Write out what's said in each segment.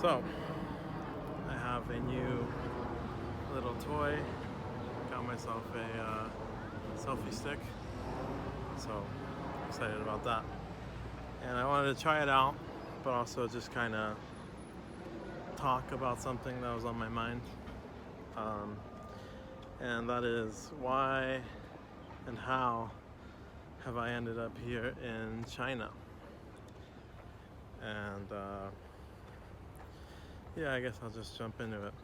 So, I have a new little toy. Got myself a selfie stick. So, excited about that. And I wanted to try it out, but also just kind of talk about something that was on my mind. Um, and that is why and how have I ended up here in China. And yeah, I guess I'll just jump into it.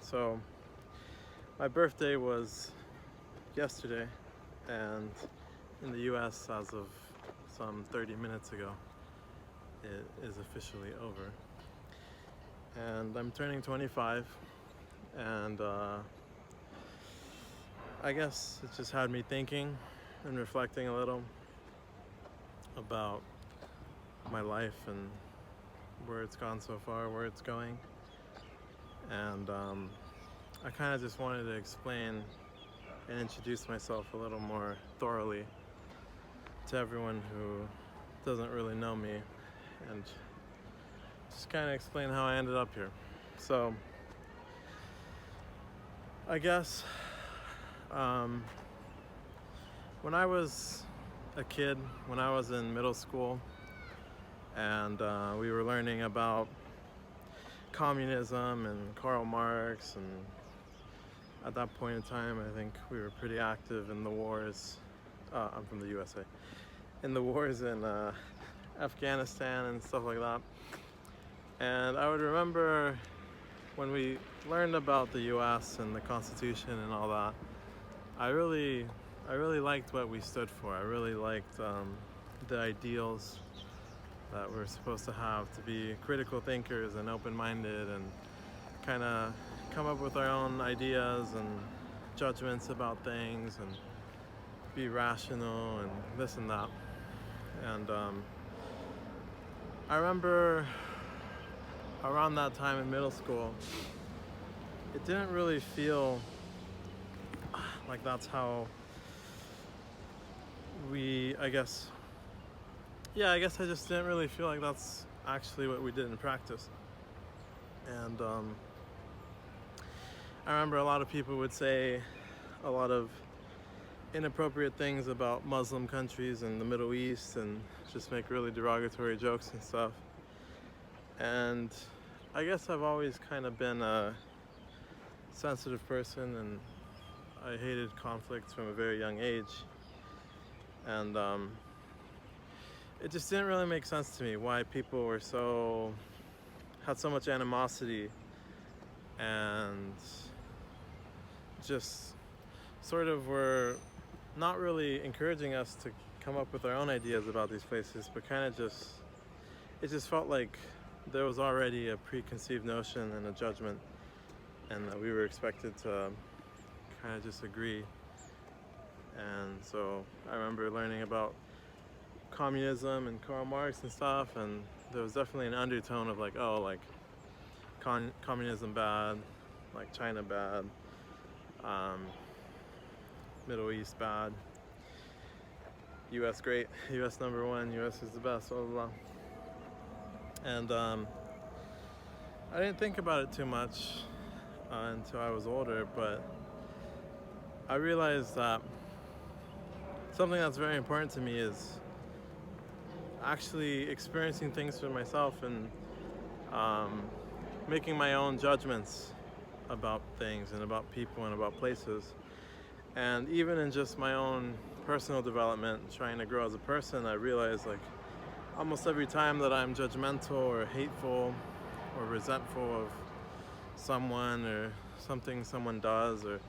So, my birthday was yesterday, and in the US, as of some 30 minutes ago, it is officially over. And I'm turning 25, and I guess it just had me thinking and reflecting a little about my life and where it's gone so far, where it's going. And I kind of just wanted to explain and introduce myself a little more thoroughly to everyone who doesn't really know me, and just kind of explain how I ended up here. So, I guess when I was a kid, when I was in middle school, and we were learning about communism and Karl Marx, and at that point in time, I think we were pretty active in the wars. I'm from the USA. In the wars in Afghanistan and stuff like that. And I would remember when we learned about the US and the Constitution and all that, I really liked what we stood for. I really liked the ideals that we're supposed to have, to be critical thinkers and open-minded and kind of come up with our own ideas and judgments about things and be rational and this and that. And I remember around that time in middle school, it didn't really feel like that's how I guess I just didn't really feel like that's actually what we did in practice. And I remember a lot of people would say a lot of inappropriate things about Muslim countries and the Middle East and just make really derogatory jokes and stuff. And I guess I've always kind of been a sensitive person, and I hated conflicts from a very young age. And it just didn't really make sense to me why people had so much animosity and just sort of were not really encouraging us to come up with our own ideas about these places, but kind of it just felt like there was already a preconceived notion and a judgment, and that we were expected to kind of just agree. And so I remember learning about communism and Karl Marx and stuff, and there was definitely an undertone of like, oh, like communism bad, like China bad, Middle East bad, US great, US number one, US is the best, blah blah blah. And I didn't think about it too much until I was older, but I realized that something that's very important to me is actually experiencing things for myself and making my own judgments about things and about people and about places. And even in just my own personal development, trying to grow as a person, I realize like almost every time that I'm judgmental or hateful or resentful of someone or something someone does or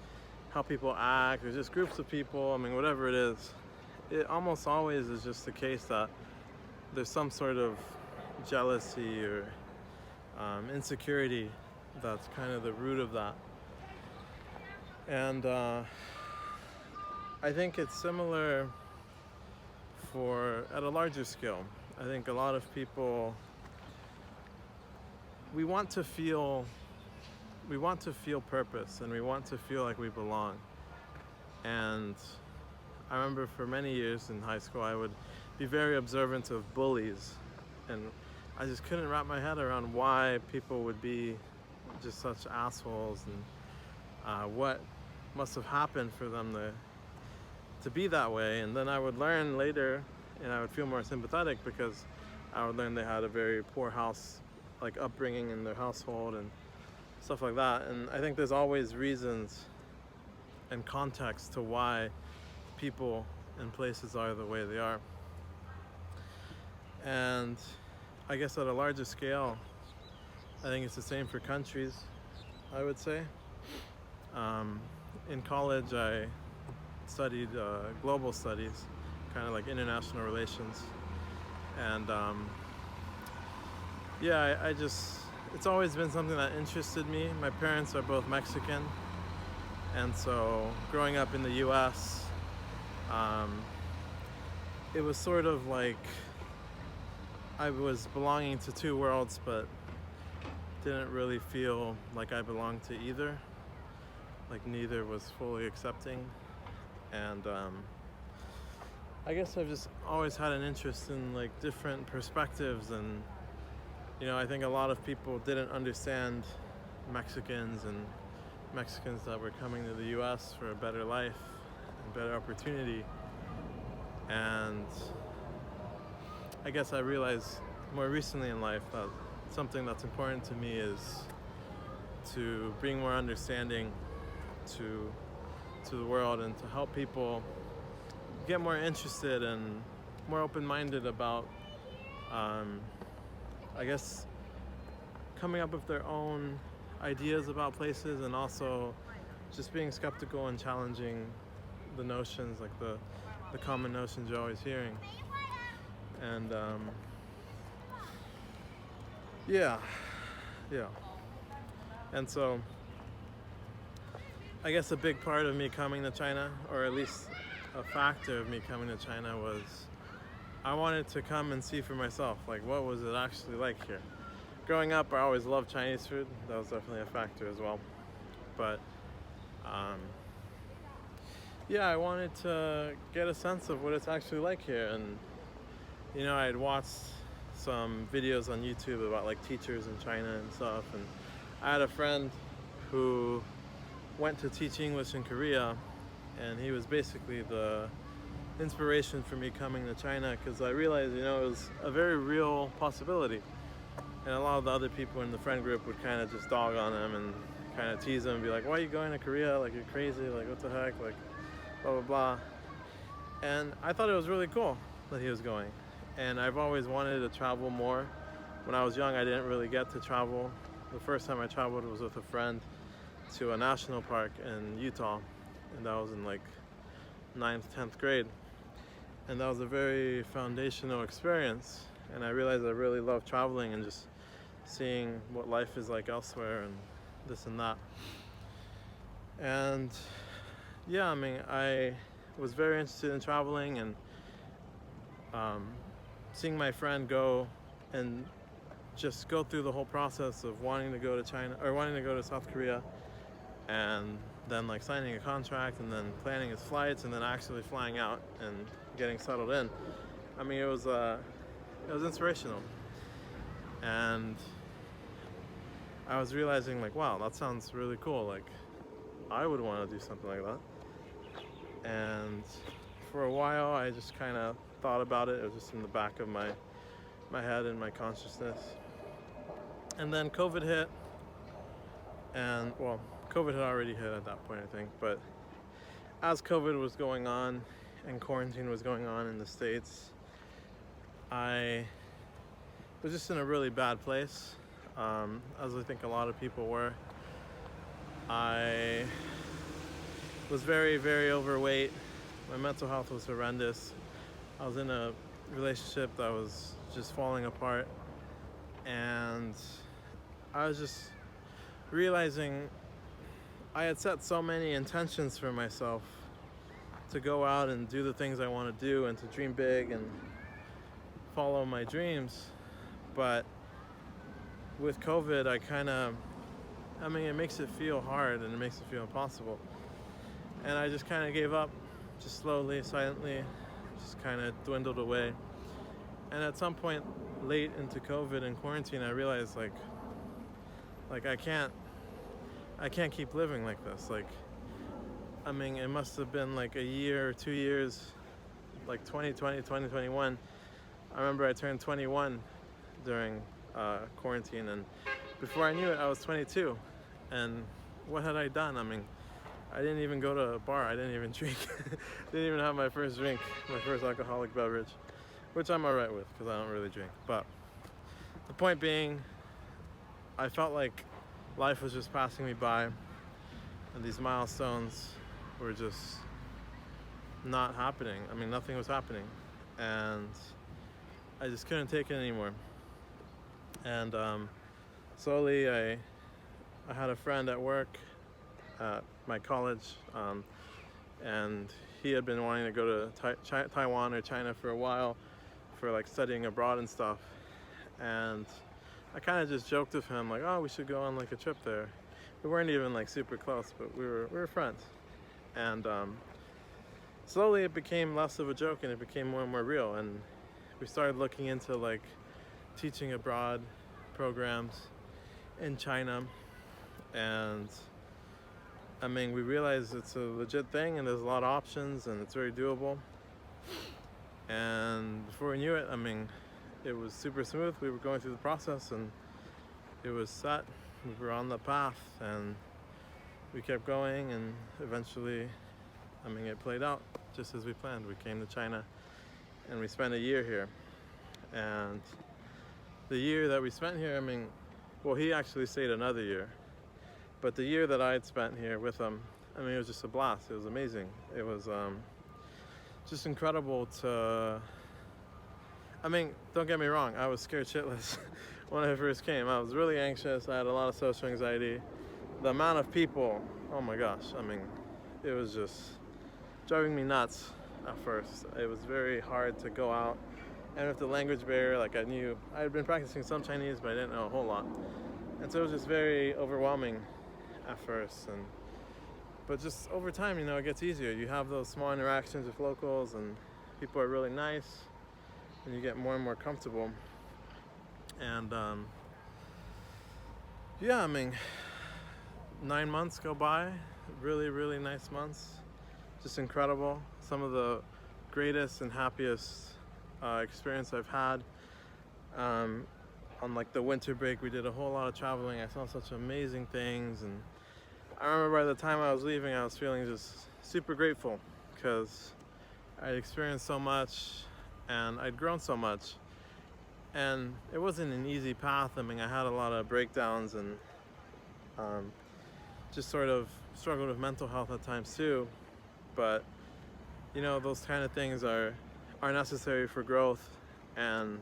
how people act or just groups of people, I mean, whatever it is, it almost always is just the case that there's some sort of jealousy or insecurity that's kind of the root of that. And I think it's similar at a larger scale. I think a lot of people, we want to feel purpose, and we want to feel like we belong. And I remember for many years in high school, I would be very observant of bullies, and I just couldn't wrap my head around why people would be just such assholes, and what must have happened for them to be that way. And then I would learn later, and I would feel more sympathetic, because I would learn they had a very poor upbringing in their household and stuff like that. And I think there's always reasons and context to why people and places are the way they are. And I guess at a larger scale, I think it's the same for countries, I would say. In college, I studied global studies, kind of like international relations. And it's always been something that interested me. My parents are both Mexican, and so growing up in the US, it was sort of like I was belonging to two worlds, but didn't really feel like I belonged to either. Like neither was fully accepting. And I guess I've just always had an interest in like different perspectives, and I think a lot of people didn't understand Mexicans and Mexicans that were coming to the US for a better life and better opportunity. And I guess I realized more recently in life that something that's important to me is to bring more understanding to the world, and to help people get more interested and more open-minded about I guess coming up with their own ideas about places, and also just being skeptical and challenging the notions, like the common notions you're always hearing. And yeah. And so I guess a big part of me coming to China, or at least a factor of me coming to China, was I wanted to come and see for myself, like, what was it actually like here. Growing up, I always loved Chinese food. That was definitely a factor as well. But I wanted to get a sense of what it's actually like here. And I had watched some videos on YouTube about like teachers in China and stuff, and I had a friend who went to teach English in Korea, and he was basically the inspiration for me coming to China, because I realized it was a very real possibility. And a lot of the other people in the friend group would kind of just dog on him and kind of tease him and be like, why are you going to Korea? Like, you're crazy, like what the heck, like blah blah blah. And I thought it was really cool that he was going, and I've always wanted to travel more. When I was young, I didn't really get to travel. The first time I traveled was with a friend to a national park in Utah, and that was in like 9th, 10th grade. And that was a very foundational experience, and I realized I really love traveling and just seeing what life is like elsewhere and this and that. And I was very interested in traveling, and seeing my friend go and just go through the whole process of wanting to go to China, or wanting to go to South Korea, and then like signing a contract, and then planning his flights, and then actually flying out and getting settled in. It was inspirational. And I was realizing, like, wow, that sounds really cool. Like, I would want to do something like that. And for a while, I just kind of thought about it. It was just in the back of my head and my consciousness. And then COVID hit. And, well, COVID had already hit at that point, I think. But as COVID was going on and quarantine was going on in the States, I was just in a really bad place, as I think a lot of people were. I was very, very overweight. My mental health was horrendous. I was in a relationship that was just falling apart, and I was just realizing I had set so many intentions for myself to go out and do the things I want to do and to dream big and follow my dreams. But with COVID, it makes it feel hard, and it makes it feel impossible. And I just kind of gave up, just slowly, silently, just kind of dwindled away. And at some point, late into COVID and quarantine, I realized like I can't keep living like this. Like, I mean, it must have been like a year or 2 years, like 2020, 2021. I remember I turned 21 during quarantine, and before I knew it, I was 22. And what had I done? I mean, I didn't even go to a bar. I didn't even drink. Didn't even have my first drink, my first alcoholic beverage, which I'm alright with because I don't really drink. But the point being, I felt like life was just passing me by, and these milestones were just not happening. I mean, nothing was happening, and I just couldn't take it anymore. And slowly, I had a friend at work at my college, and he had been wanting to go to Taiwan or China for a while for like studying abroad and stuff. And I kind of just joked with him like, oh, we should go on like a trip there. We weren't even like super close, but we were friends. And slowly it became less of a joke and it became more and more real. And we started looking into like teaching abroad programs in China. And I mean, we realized it's a legit thing and there's a lot of options and it's very doable. And before we knew it, I mean, it was super smooth. We were going through the process and it was set. We were on the path and we kept going, and eventually, I mean, it played out just as we planned. We came to China and we spent a year here. And the year that we spent here, I mean, well, he actually stayed another year. But the year that I had spent here with him, I mean, it was just a blast. It was amazing. It was just incredible to, I mean, don't get me wrong, I was scared shitless when I first came. I was really anxious. I had a lot of social anxiety. The amount of people, oh my gosh, I mean, it was just driving me nuts at first. It was very hard to go out. And with the language barrier, like I had been practicing some Chinese, but I didn't know a whole lot. And so it was just very overwhelming at first. But just over time, you know, it gets easier. You have those small interactions with locals and people are really nice and you get more and more comfortable. And yeah, I mean, 9 months go by, really, really nice months. Just incredible. Some of the greatest and happiest experience I've had. On like the winter break, we did a whole lot of traveling. I saw such amazing things, and I remember by the time I was leaving, I was feeling just super grateful because I'd experienced so much and I'd grown so much. And it wasn't an easy path. I mean, I had a lot of breakdowns and just sort of struggled with mental health at times too. But you know, those kind of things are necessary for growth. And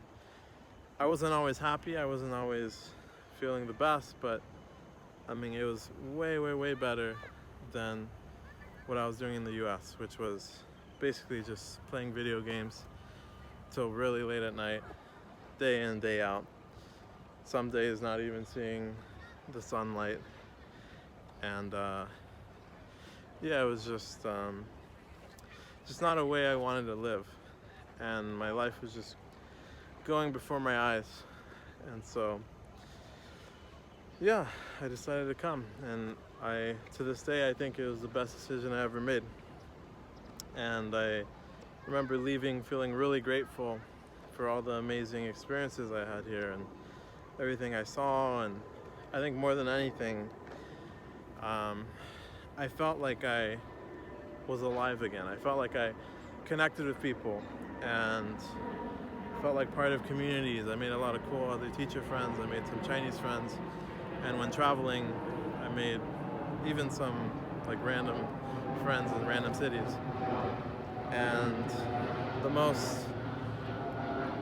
I wasn't always happy. I wasn't always feeling the best, but I mean, it was way, way, way better than what I was doing in the US, which was basically just playing video games till really late at night, day in, day out. Some days not even seeing the sunlight. And yeah, it was just not a way I wanted to live. And my life was just going before my eyes. And so yeah, I decided to come, and to this day I think it was the best decision I ever made. And I remember leaving feeling really grateful for all the amazing experiences I had here and everything I saw. And I think more than anything, I felt like I was alive again. I felt like I connected with people and felt like part of communities. I made a lot of cool other teacher friends. I made some Chinese friends. And when traveling, I made even some like random friends in random cities. And the most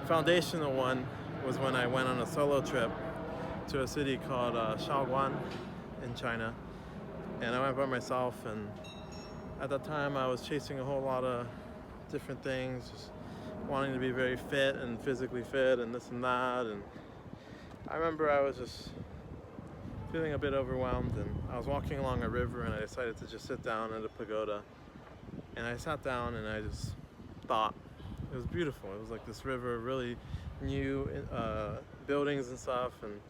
foundational one was when I went on a solo trip to a city called Shaoguan in China. And I went by myself, and at that time I was chasing a whole lot of different things, just wanting to be very fit and physically fit and this and that. And I remember I was just feeling a bit overwhelmed, and I was walking along a river and I decided to just sit down at a pagoda. And I sat down and I just thought. It was beautiful. It was like this river, really new buildings and stuff, and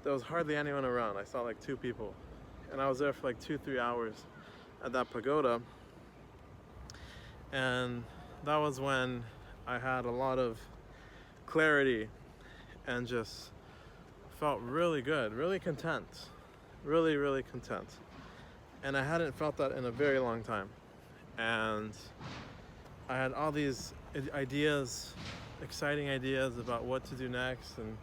there was hardly anyone around. I saw like 2 people, and I was there for like 2-3 hours at that pagoda, and that was when I had a lot of clarity and just felt really good, really content, really content. And I hadn't felt that in a very long time. And I had all these ideas, exciting ideas about what to do next and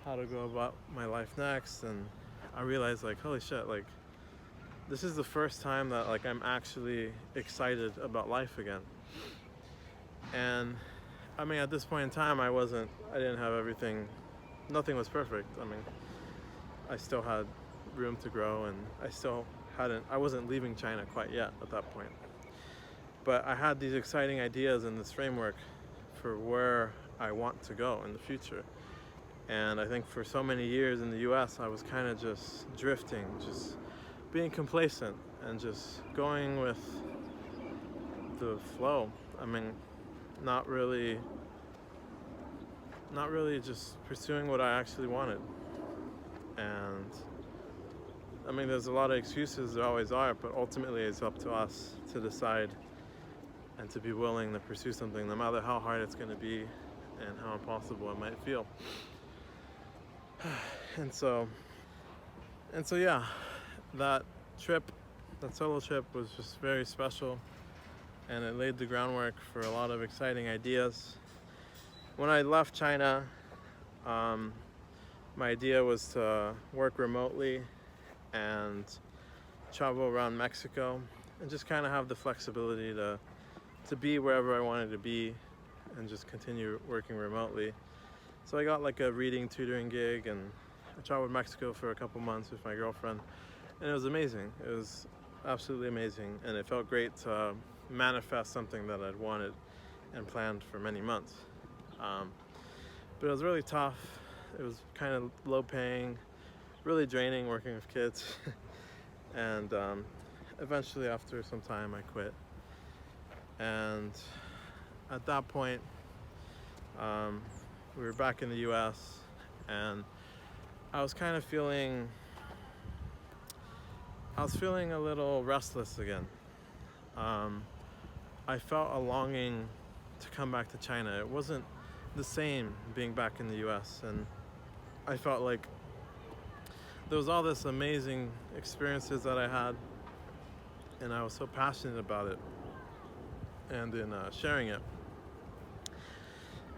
how to go about my life next. And I realized, like, holy shit, like, this is the first time that like I'm actually excited about life again. And I mean, at this point in time, I didn't have everything, nothing was perfect. I mean, I still had room to grow, and I wasn't leaving China quite yet at that point. But I had these exciting ideas and this framework for where I want to go in the future. And I think for so many years in the US, I was kind of just drifting, just being complacent and just going with the flow. I mean, not really just pursuing what I actually wanted. And I mean, there's a lot of excuses, there always are, but ultimately it's up to us to decide and to be willing to pursue something, no matter how hard it's going to be and how impossible it might feel. And so yeah, that solo trip was just very special, and it laid the groundwork for a lot of exciting ideas. When I left China, my idea was to work remotely and travel around Mexico and just kind of have the flexibility to be wherever I wanted to be and just continue working remotely. So I got like a reading tutoring gig, and I traveled Mexico for a couple months with my girlfriend, and it was amazing. It was absolutely amazing, and it felt great to manifest something that I'd wanted and planned for many months. But it was really tough. It was kind of low paying, really draining working with kids. And eventually after some time I quit. And at that point, we were back in the US, and I was feeling a little restless again. I felt a longing to come back to China. It wasn't the same being back in the US, and I felt like there was all this amazing experiences that I had, and I was so passionate about it and in sharing it.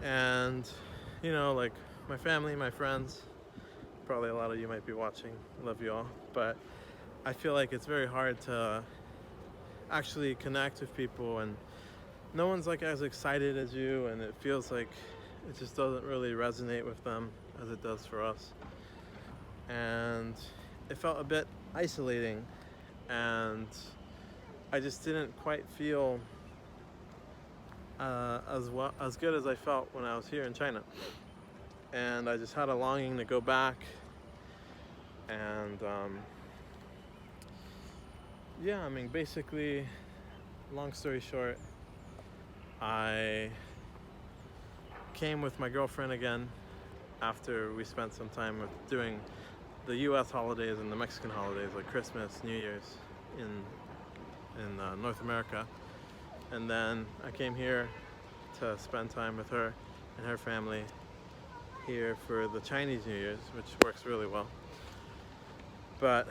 And you know, like my family, my friends, probably a lot of you might be watching, I love you all, but I feel like it's very hard to actually connect with people, and no one's like as excited as you, and it feels like it just doesn't really resonate with them as it does for us. And it felt a bit isolating, and I just didn't quite feel as good as I felt when I was here in China. And I just had a longing to go back. And yeah, I mean, basically, long story short, I came with my girlfriend again after we spent some time doing the US holidays and the Mexican holidays, like Christmas, New Year's in North America. And then I came here to spend time with her and her family here for the Chinese New Year's, which works really well. But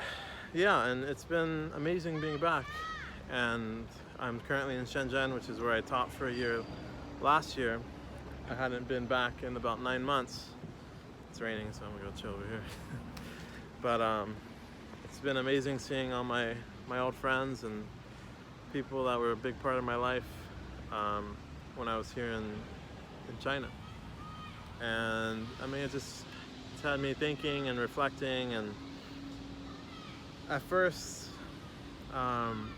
yeah, and it's been amazing being back. And I'm currently in Shenzhen, which is where I taught for a year last year. I hadn't been back in about 9 months. It's raining, so I'm gonna go chill over here. But it's been amazing seeing all my old friends and people that were a big part of my life when I was here in China. And I mean, it's had me thinking and reflecting. And at first, I'm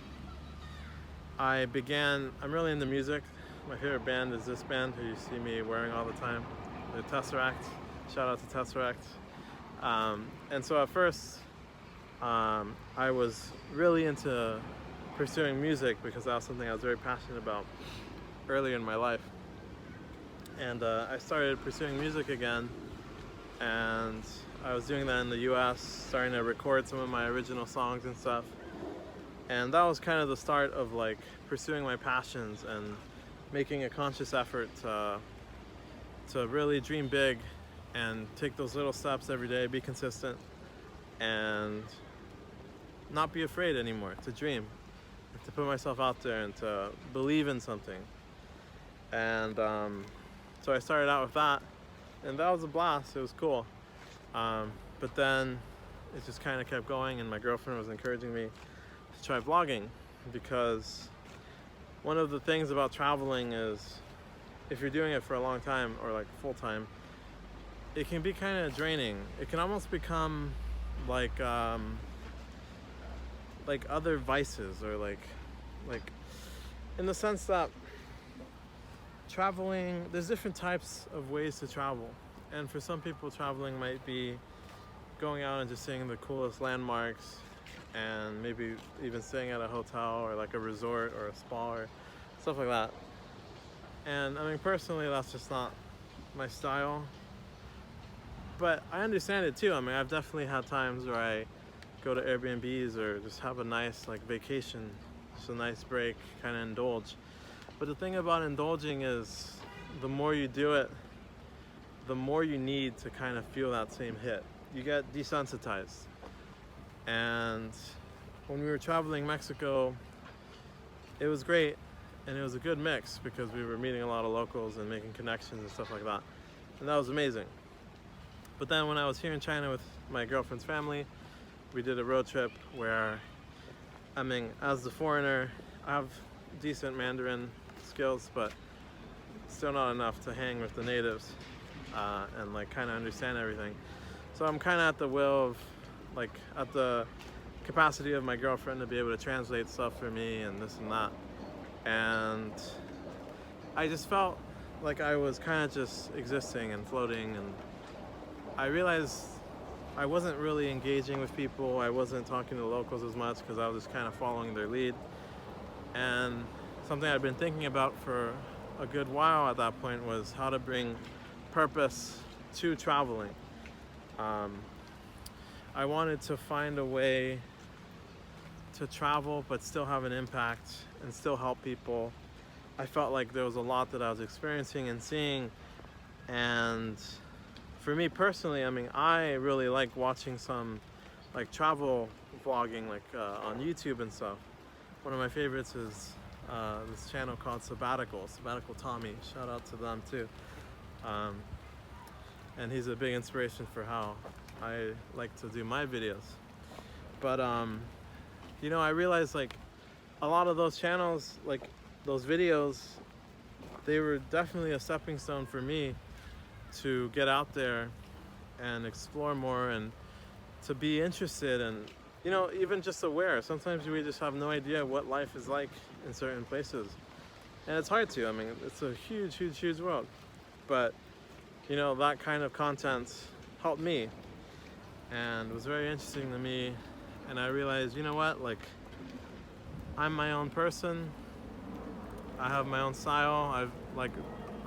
really into music. My favorite band is this band who you see me wearing all the time, the Tesseract. Shout out to Tesseract. And so at first, I was really into pursuing music because that was something I was very passionate about earlier in my life. and I started pursuing music again, and I was doing that in the US, starting to record some of my original songs and stuff. And that was kind of the start of like pursuing my passions and making a conscious effort to really dream big and take those little steps every day, be consistent, and not be afraid anymore to dream, to put myself out there and to believe in something. And so I started out with that, and that was a blast. It was cool. But then it just kind of kept going, and my girlfriend was encouraging me to try vlogging, because one of the things about traveling is if you're doing it for a long time or like full time, it can be kind of draining. It can almost become like other vices, or like in the sense that traveling, there's different types of ways to travel. And for some people, traveling might be going out and just seeing the coolest landmarks, and maybe even staying at a hotel or like a resort or a spa or stuff like that. And I mean, personally, that's just not my style. But I understand it too. I mean, I've definitely had times where I go to Airbnbs or just have a nice like vacation, just a nice break, kind of indulge. But the thing about indulging is the more you do it, the more you need to kind of feel that same hit. You get desensitized. And when we were traveling Mexico, it was great, and it was a good mix because we were meeting a lot of locals and making connections and stuff like that. And that was amazing. But then when I was here in China with my girlfriend's family, we did a road trip where, I mean, as the foreigner, I have decent Mandarin skills, but still not enough to hang with the natives and like kind of understand everything. So I'm kind of at the will of, like, at the capacity of my girlfriend to be able to translate stuff for me and this and that. And I just felt like I was kind of just existing and floating, and I realized I wasn't really engaging with people. I wasn't talking to locals as much because I was just kind of following their lead. And something I'd been thinking about for a good while at that point was how to bring purpose to traveling. I wanted to find a way to travel but still have an impact and still help people. I felt like there was a lot that I was experiencing and seeing, and for me personally, I mean, I really like watching some like travel vlogging, like on YouTube and stuff. One of my favorites is this channel called Sabbatical Tommy. Shout out to them too. And he's a big inspiration for how I like to do my videos. But you know, I realized like a lot of those channels, like those videos, they were definitely a stepping stone for me to get out there and explore more and to be interested and, you know, even just aware. Sometimes we just have no idea what life is like in certain places. And it's hard to. I mean, it's a huge, huge, huge world. But, you know, that kind of content helped me and was very interesting to me. And I realized, you know what, like, I'm my own person. I have my own style.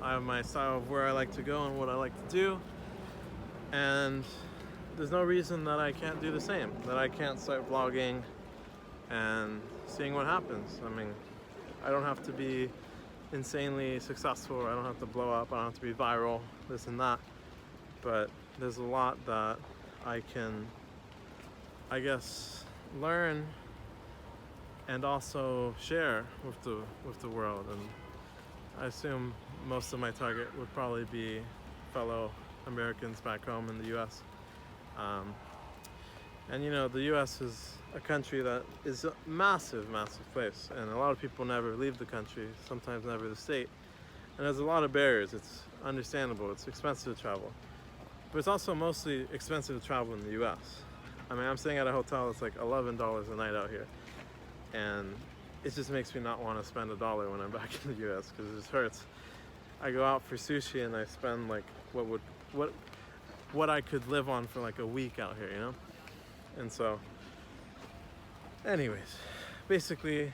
I have my style of where I like to go and what I like to do. And there's no reason that I can't do the same, that I can't start vlogging and seeing what happens. I mean, I don't have to be insanely successful. I don't have to blow up. I don't have to be viral, this and that. But there's a lot that I can, I guess, learn and also share with the world. And I assume most of my target would probably be fellow Americans back home in the US. And you know, the US is a country that is a massive, massive place, and a lot of people never leave the country, sometimes never the state. And there's a lot of barriers. It's understandable. It's expensive to travel. But it's also mostly expensive to travel in the US. I mean, I'm staying at a hotel that's like $11 a night out here. And it just makes me not want to spend $1 when I'm back in the US, because it just hurts. I go out for sushi and I spend like what I could live on for like a week out here, you know? And so, anyways, basically,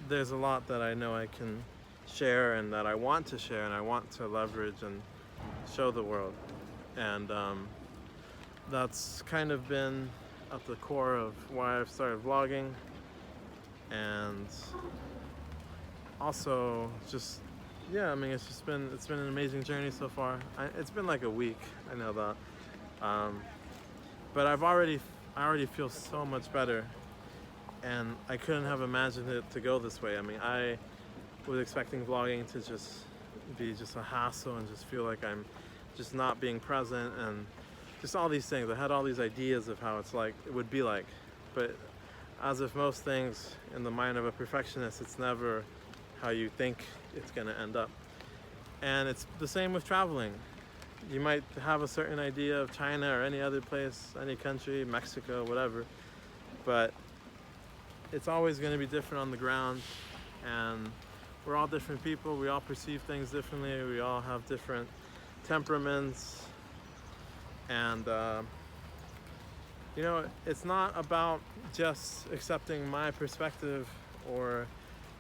there's a lot that I know I can share and that I want to share and I want to leverage and show the world. And that's kind of been at the core of why I've started vlogging, and also just, yeah, I mean, it's been an amazing journey so far. It's been like a week, I know that, but I already feel so much better, and I couldn't have imagined it to go this way. I mean, I was expecting vlogging to just be just a hassle and just feel like I'm just not being present and just all these things. I had all these ideas of how it would be like, but as with most things in the mind of a perfectionist, it's never how you think it's gonna end up. And it's the same with traveling. You might have a certain idea of China or any other place, any country, Mexico, whatever, but it's always gonna be different on the ground, and we're all different people, we all perceive things differently, we all have different temperaments, and you know, it's not about just accepting my perspective or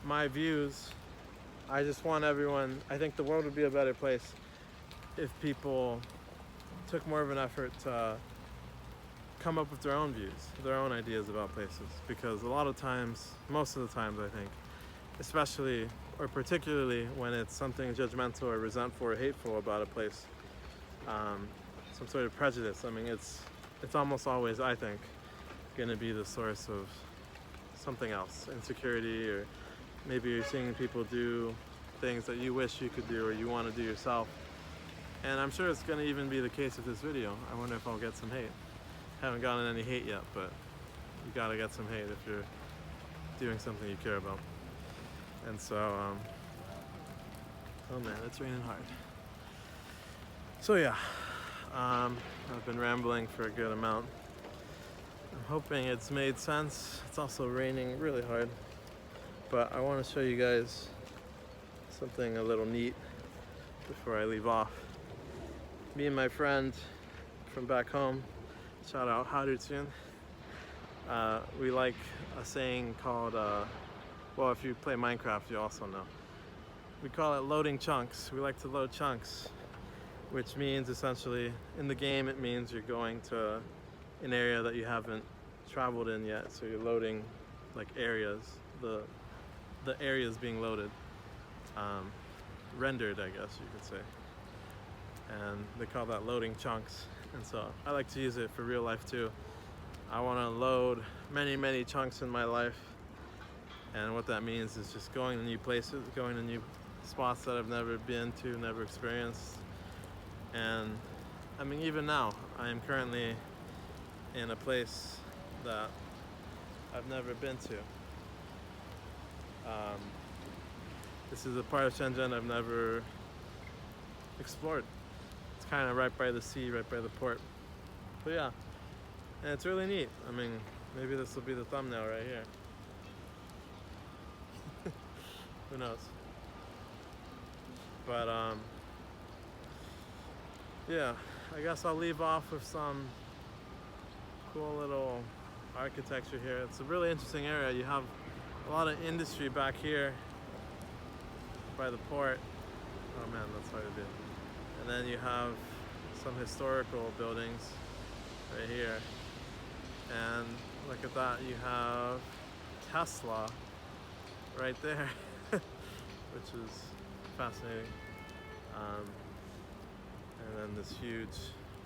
my views. I just want everyone, I think the world would be a better place if people took more of an effort to come up with their own views, their own ideas about places, because a lot of times, most of the times I think, especially or particularly when it's something judgmental or resentful or hateful about a place, some sort of prejudice, I mean, it's almost always, I think, going to be the source of something else, insecurity, or maybe you're seeing people do things that you wish you could do or you want to do yourself. And I'm sure it's going to even be the case with this video. I wonder if I'll get some hate. Haven't gotten any hate yet, but you gotta get some hate if you're doing something you care about. And so, oh man, it's raining hard. So yeah, I've been rambling for a good amount. I'm hoping it's made sense. It's also raining really hard, but I want to show you guys something a little neat before I leave off. Me and my friend from back home, shout out Harutsun, we like a saying called, well, if you play Minecraft, you also know. We call it loading chunks. We like to load chunks, which means essentially, in the game, it means you're going to an area that you haven't traveled in yet. So you're loading like areas, the areas being loaded, rendered, I guess you could say. And they call that loading chunks. And so I like to use it for real life too. I want to load many chunks in my life, and what that means is just going to new places, going to new spots that I've never been to, never experienced. And I mean, even now I am currently in a place that I've never been to. This is a part of Shenzhen I've never explored. It's kind of right by the sea, right by the port. But yeah, and it's really neat. I mean, maybe this will be the thumbnail right here. Who knows? But yeah, I guess I'll leave off with some cool little architecture here. It's a really interesting area. You have a lot of industry back here by the port. Oh man, that's hard to do. And then you have some historical buildings right here. And look at that, you have Tesla right there, which is fascinating. And then this huge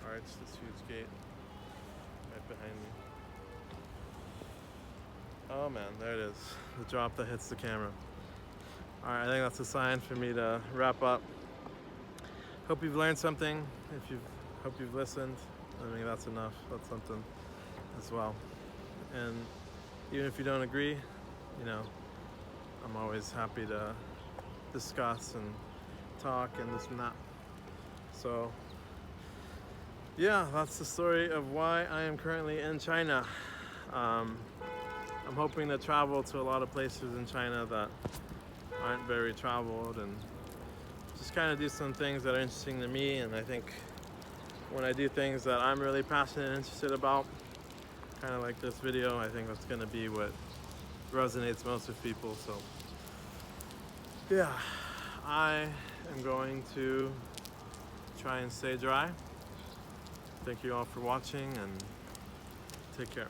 arch, this huge gate right behind me. Oh man, there it is, the drop that hits the camera. Alright, I think that's a sign for me to wrap up. Hope you've learned something. Hope you've listened. I mean, that's enough. That's something as well. And even if you don't agree, you know, I'm always happy to discuss and talk and this and that. So yeah, that's the story of why I am currently in China. I'm hoping to travel to a lot of places in China that aren't very traveled, and just kind of do some things that are interesting to me. And I think when I do things that I'm really passionate and interested about, kind of like this video, I think that's going to be what resonates most with people. So yeah, I am going to try and stay dry. Thank you all for watching and take care.